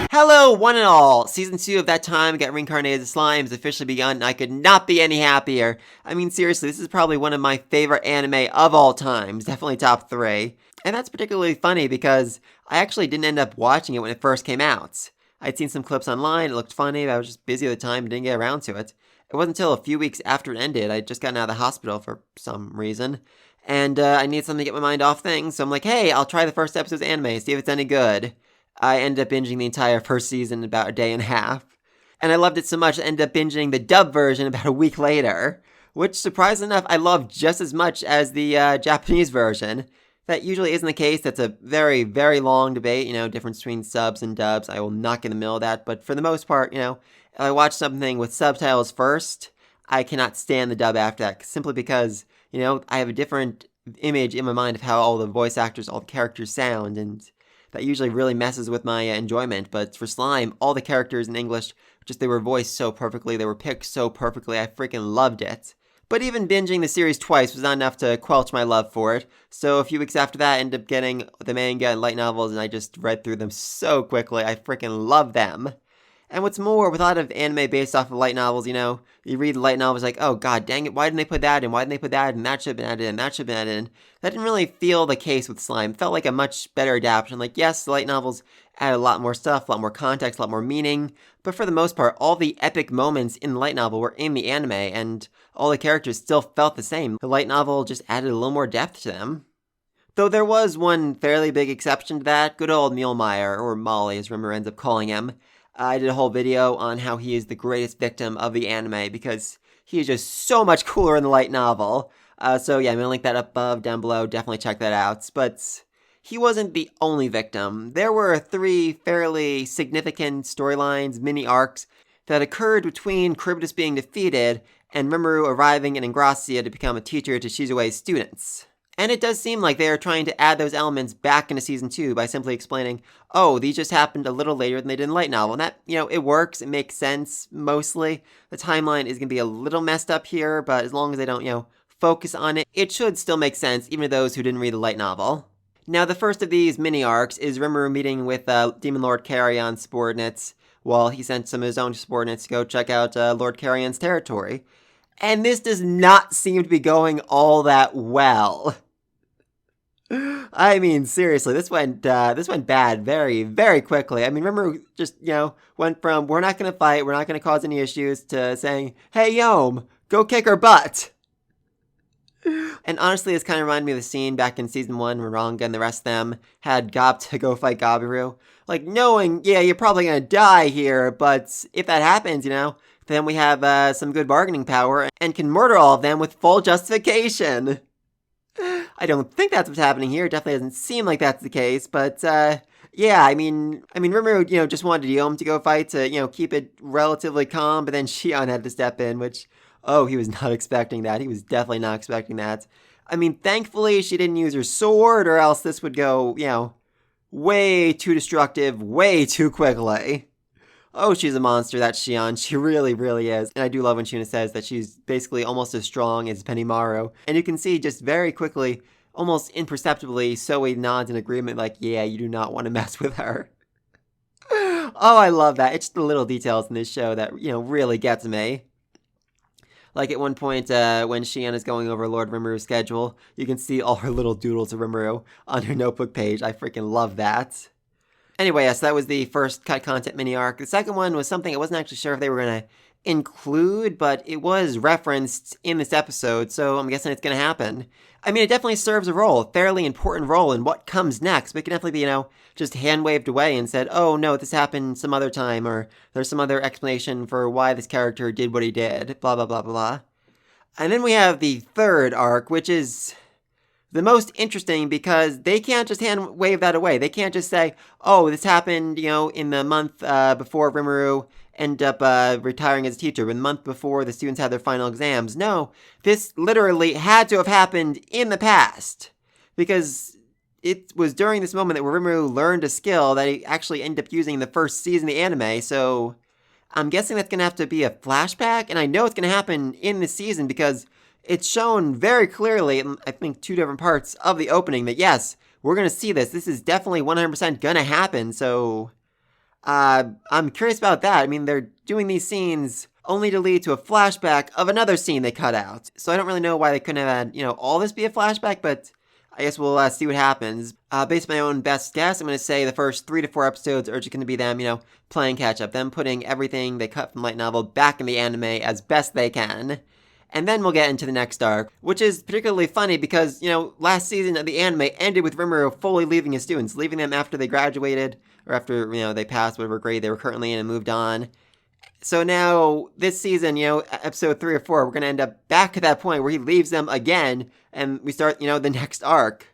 Hello, one and all! Season 2 of That Time Got Reincarnated as Slime has officially begun, and I could not be any happier. I mean, seriously, this is probably one of my favorite anime of all times, definitely top 3. And that's particularly funny because I actually didn't end up watching it when it first came out. I'd seen some clips online, it looked funny, but I was just busy at the time and didn't get around to it. It wasn't until a few weeks after it ended, I'd just gotten out of the hospital for some reason, and I needed something to get my mind off things, so I'm like, hey, I'll try the first episode's anime, see if it's any good. I ended up binging the entire first season in about a day and a half. And I loved it so much I ended up binging the dub version about a week later, which, surprisingly enough, I loved just as much as the Japanese version. That usually isn't the case. That's a very, very long debate, difference between subs and dubs. I will not get in the middle of that, but for the most part, if I watch something with subtitles first, I cannot stand the dub after that, simply because, I have a different image in my mind of how all the voice actors, all the characters sound, and that usually really messes with my enjoyment. But for Slime, all the characters in English, they were voiced so perfectly, they were picked so perfectly, I freaking loved it. But even binging the series twice was not enough to quench my love for it, so a few weeks after that I ended up getting the manga and light novels, and I just read through them so quickly, I freaking love them. And what's more, with a lot of anime based off of light novels, you read the light novels like, oh god dang it, why didn't they put that in, why didn't they put that in, that should have been added in, that should have been added in. That didn't really feel the case with Slime. It felt like a much better adaptation. Like, yes, the light novels added a lot more stuff, a lot more context, a lot more meaning, but for the most part, all the epic moments in the light novel were in the anime, and all the characters still felt the same. The light novel just added a little more depth to them. Though there was one fairly big exception to that, good old Mulemeyer, or Molly as Rimuru ends up calling him. I did a whole video on how he is the greatest victim of the anime, because he is just so much cooler in the light novel. So yeah, I'm gonna link that up above, down below, definitely check that out. But he wasn't the only victim. There were 3 fairly significant storylines, mini arcs, that occurred between Charybdis being defeated and Rimuru arriving in Ingrassia to become a teacher to Shizue's students. And it does seem like they are trying to add those elements back into Season 2 by simply explaining, oh, these just happened a little later than they did in Light Novel. And that, it works, it makes sense, mostly. The timeline is going to be a little messed up here, but as long as they don't, focus on it, it should still make sense, even to those who didn't read the Light Novel. Now, the first of these mini-arcs is Rimuru meeting with Demon Lord Carrion's subordinates, while he sent some of his own subordinates to go check out Lord Carrion's territory. And this does not seem to be going all that well. I mean, seriously, this went bad very, very quickly. I mean, Rimuru just, went from, we're not going to fight, we're not going to cause any issues, to saying, hey, Yom, go kick her butt. And honestly, this kind of reminded me of the scene back in Season 1 when Ranga and the rest of them had Gob to go fight Gabiru. Like, knowing, yeah, you're probably going to die here, but if that happens, then we have some good bargaining power and can murder all of them with full justification. I don't think that's what's happening here. It definitely doesn't seem like that's the case, but yeah, I mean, Rimuru, just wanted Yom to go fight to, keep it relatively calm, but then Shion had to step in, which, oh, he was not expecting that. He was definitely not expecting that. I mean, thankfully she didn't use her sword, or else this would go, way too destructive, way too quickly. Oh, she's a monster, that's Shion. She really, really is. And I do love when Shuna says that she's basically almost as strong as Benimaru. And you can see just very quickly, almost imperceptibly, Soe nods in agreement like, yeah, you do not want to mess with her. Oh, I love that. It's just the little details in this show that, really gets me. Like at one point, when Shion is going over Lord Rimuru's schedule, you can see all her little doodles of Rimuru on her notebook page. I freaking love that. Anyway, yes, that was the first cut content mini arc. The second one was something I wasn't actually sure if they were going to include, but it was referenced in this episode, so I'm guessing it's going to happen. I mean, it definitely serves a role, a fairly important role in what comes next, but it can definitely be, just hand-waved away and said, oh, no, this happened some other time, or there's some other explanation for why this character did what he did, blah, blah, blah, blah, blah. And then we have the third arc, which is the most interesting because they can't just hand wave that away. They can't just say, oh, this happened, in the month before Rimuru ended up retiring as a teacher, in the month before the students had their final exams. No, this literally had to have happened in the past because it was during this moment that Rimuru learned a skill that he actually ended up using in the first season of the anime, so I'm guessing that's going to have to be a flashback, and I know it's going to happen in this season because it's shown very clearly in, I think, 2 different parts of the opening that, yes, we're gonna see this. This is definitely 100% gonna happen, so I'm curious about that. I mean, they're doing these scenes only to lead to a flashback of another scene they cut out. So I don't really know why they couldn't have had, all this be a flashback, but I guess we'll see what happens. Based on my own best guess, I'm going to say the first 3 to 4 episodes are just going to be them, playing catch up, them putting everything they cut from light novel back in the anime as best they can. And then we'll get into the next arc, which is particularly funny because, last season of the anime ended with Rimuru fully leaving his students, leaving them after they graduated, or after, they passed whatever grade they were currently in and moved on. So now, this season, episode 3 or 4, we're going to end up back at that point where he leaves them again, and we start, the next arc.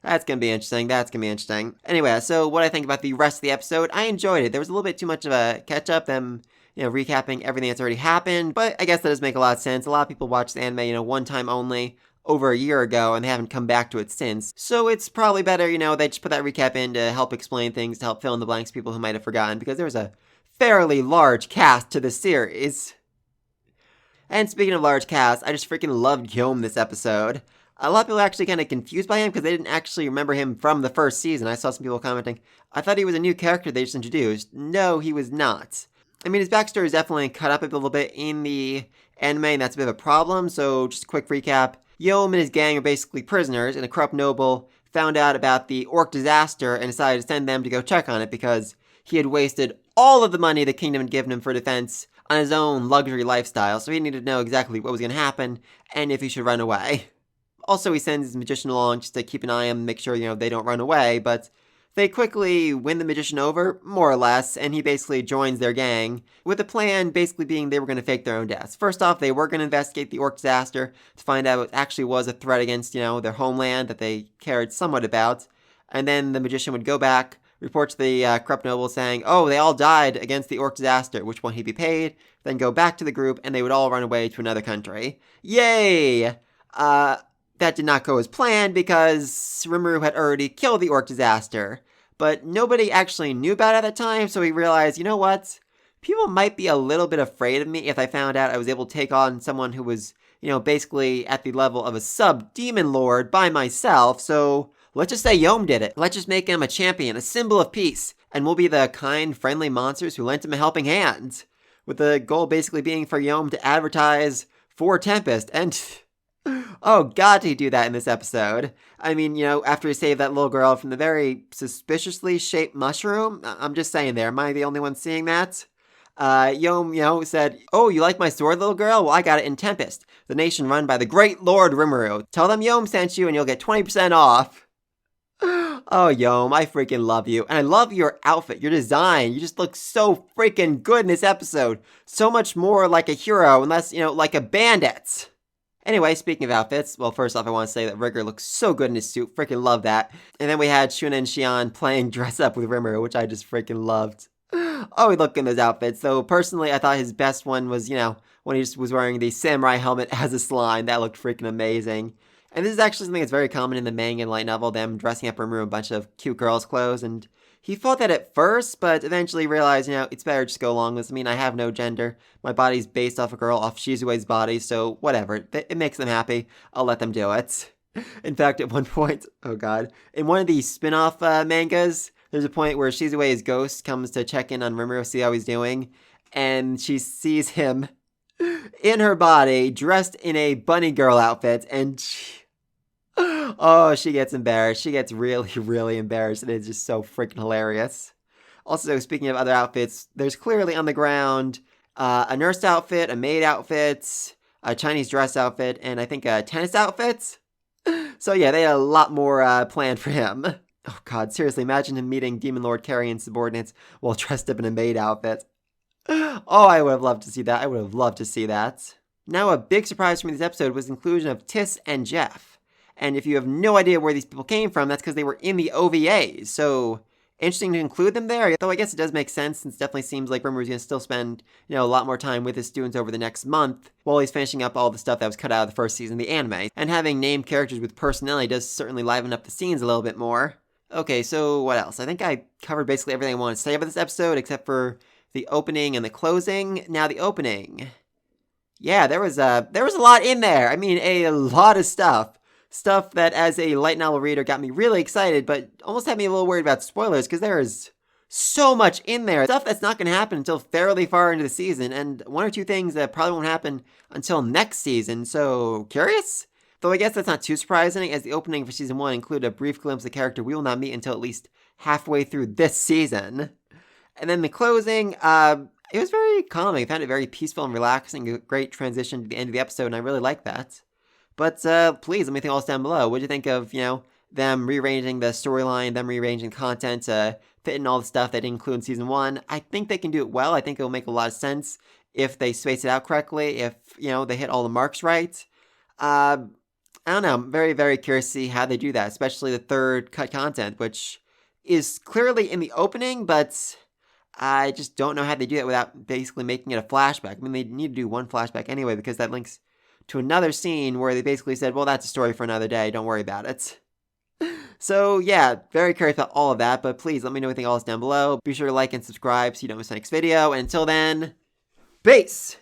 That's going to be interesting. Anyway, so what I think about the rest of the episode, I enjoyed it. There was a little bit too much of a catch-up, them, recapping everything that's already happened, but I guess that does make a lot of sense. A lot of people watch the anime, one time only, over a year ago, and they haven't come back to it since. So it's probably better, they just put that recap in to help explain things, to help fill in the blanks, people who might have forgotten, because there was a fairly large cast to this series. And speaking of large cast, I just freaking loved Guillaume this episode. A lot of people are actually kind of confused by him because they didn't actually remember him from the first season. I saw some people commenting, I thought he was a new character they just introduced. No, he was not. I mean, his backstory is definitely cut up a little bit in the anime, and that's a bit of a problem, so just a quick recap. Guillaume and his gang are basically prisoners, and a corrupt noble found out about the orc disaster and decided to send them to go check on it because he had wasted all of the money the kingdom had given him for defense on his own luxury lifestyle, so he needed to know exactly what was going to happen and if he should run away. Also, he sends his magician along just to keep an eye on them, make sure, they don't run away, but they quickly win the magician over, more or less, and he basically joins their gang, with the plan basically being they were going to fake their own deaths. First off, they were going to investigate the orc disaster to find out it actually was a threat against, their homeland that they cared somewhat about, and then the magician would go back, report to the corrupt noble saying, oh, they all died against the orc disaster, which one he'd be paid, then go back to the group, and they would all run away to another country. Yay! That did not go as planned because Rimuru had already killed the orc disaster, but nobody actually knew about it at the time, so he realized, you know what? People might be a little bit afraid of me if I found out I was able to take on someone who was, basically at the level of a sub-demon lord by myself, so let's just say Yom did it. Let's just make him a champion, a symbol of peace, and we'll be the kind, friendly monsters who lent him a helping hand. With the goal basically being for Yom to advertise for Tempest, and oh god, did he do that in this episode. I mean, after he saved that little girl from the very suspiciously shaped mushroom, I'm just saying there, am I the only one seeing that? Yom, said, oh, you like my sword, little girl? Well, I got it in Tempest, the nation run by the great Lord Rimuru. Tell them Yom sent you and you'll get 20% off. Oh, Yom, I freaking love you. And I love your outfit, your design. You just look so freaking good in this episode. So much more like a hero and less, like a bandit. Anyway, speaking of outfits, well, first off, I want to say that Rigger looks so good in his suit. Freaking love that. And then we had Shuna and Xian playing dress up with Rimuru, which I just freaking loved. Oh, he looked in those outfits. So personally, I thought his best one was, when he just was wearing the samurai helmet as a slime. That looked freaking amazing. And this is actually something that's very common in the manga and light novel, them dressing up Rimuru in a bunch of cute girls' clothes. And he thought that at first, but eventually realized, it's better just go along with this. I mean, I have no gender. My body's based off a girl, off Shizue's body, so whatever. It makes them happy. I'll let them do it. In fact, at one point, oh god, in one of the spin-off mangas, there's a point where Shizue's ghost comes to check in on Rimuru, see how he's doing, and she sees him in her body, dressed in a bunny girl outfit, and she gets embarrassed. She gets really, really embarrassed, and it's just so freaking hilarious. Also, speaking of other outfits, there's clearly on the ground a nurse outfit, a maid outfit, a Chinese dress outfit, and I think a tennis outfit. So yeah, they had a lot more planned for him. Oh god, seriously, imagine him meeting Demon Lord Carrion's subordinates while dressed up in a maid outfit. Oh, I would have loved to see that. Now, a big surprise from this episode was the inclusion of Tiss and Jeff. And if you have no idea where these people came from, that's because they were in the OVAs. So, interesting to include them there. Though I guess it does make sense, since it definitely seems like Rimuru's going to still spend, a lot more time with his students over the next month, while he's finishing up all the stuff that was cut out of the first season of the anime. And having named characters with personality does certainly liven up the scenes a little bit more. Okay, so what else? I think I covered basically everything I wanted to say about this episode, except for the opening and the closing. Now, the opening. Yeah, there was a lot in there. I mean, a lot of stuff. stuff that as a light novel reader got me really excited, but almost had me a little worried about spoilers because there is so much in there. Stuff that's not going to happen until fairly far into the season, and one or two things that probably won't happen until next season. So, curious? Though I guess that's not too surprising, as the opening for season 1 included a brief glimpse of the character we will not meet until at least halfway through this season. And then the closing, it was very calming. I found it very peaceful and relaxing, a great transition to the end of the episode, and I really liked that. But please, let me think else down below. What do you think of, them rearranging the storyline, them rearranging content, fitting all the stuff they didn't include in season 1? I think they can do it well. I think it'll make a lot of sense if they space it out correctly, if, they hit all the marks right. I don't know. I'm very, very curious to see how they do that, especially the third cut content, which is clearly in the opening, but I just don't know how they do that without basically making it a flashback. I mean, they need to do one flashback anyway, because that links to another scene where they basically said, well, that's a story for another day, don't worry about it. So, yeah, very curious about all of that, but please let me know anything else down below. Be sure to like and subscribe so you don't miss the next video, and until then, peace!